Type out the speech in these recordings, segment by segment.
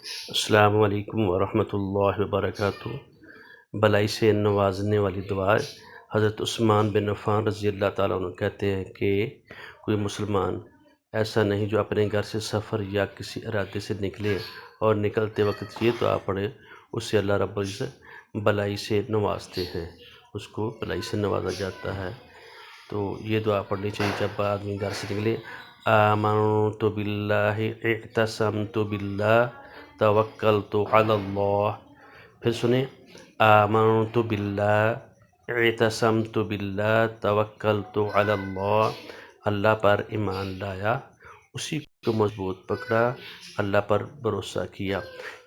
السلام علیکم ورحمۃ اللہ وبرکاتہ۔ بلائی سے نوازنے والی دعا۔ حضرت عثمان بن عفان رضی اللہ تعالیٰ عنہ کہتے ہیں کہ کوئی مسلمان ایسا نہیں جو اپنے گھر سے سفر یا کسی ارادے سے نکلے اور نکلتے وقت یہ دعا پڑھے، اس سے اللہ رب العزت بلائی سے نوازتے ہیں، اس کو بلائی سے نوازا جاتا ہے۔ تو یہ دعا پڑھنی چاہیے جب آدمی گھر سے نکلے۔ آمنت باللہ اعتصمت باللہ توکلت علی اللہ۔ پھر سنیں، آمنت باللہ اعتصمت باللہ توکلت علی اللہ۔ اللہ پر ایمان لایا، اسی کو مضبوط پکڑا، اللہ پر بھروسہ کیا۔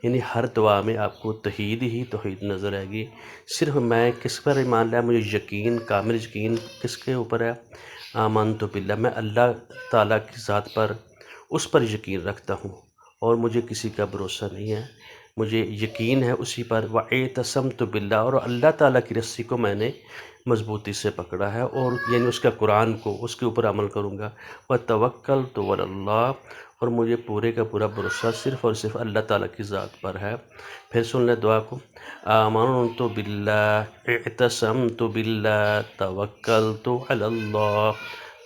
یعنی ہر دعا میں آپ کو توحید ہی توحید نظر آئے گی۔ صرف میں کس پر ایمان لایا، مجھے یقین، کامل یقین کس کے اوپر ہے؟ آمنت باللہ، میں اللہ تعالیٰ کی ذات پر، اس پر یقین رکھتا ہوں اور مجھے کسی کا بھروسہ نہیں ہے، مجھے یقین ہے اسی پر۔ واعتصمت باللہ، اور اللہ تعالیٰ کی رسی کو میں نے مضبوطی سے پکڑا ہے، اور یعنی اس کا قرآن کو، اس کے اوپر عمل کروں گا۔ وتوکلت علی اللہ، اور مجھے پورے کا پورا بھروسہ صرف اور صرف اللہ تعالیٰ کی ذات پر ہے۔ پھر سن لیں دعا کو، آمنت باللہ اعتصمت باللہ توکلت علی اللہ۔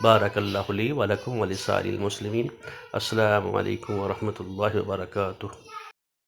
بارک اللہ لی ولکم ولسائر المسلمین۔ السلام علیکم ورحمۃ اللہ وبرکاتہ۔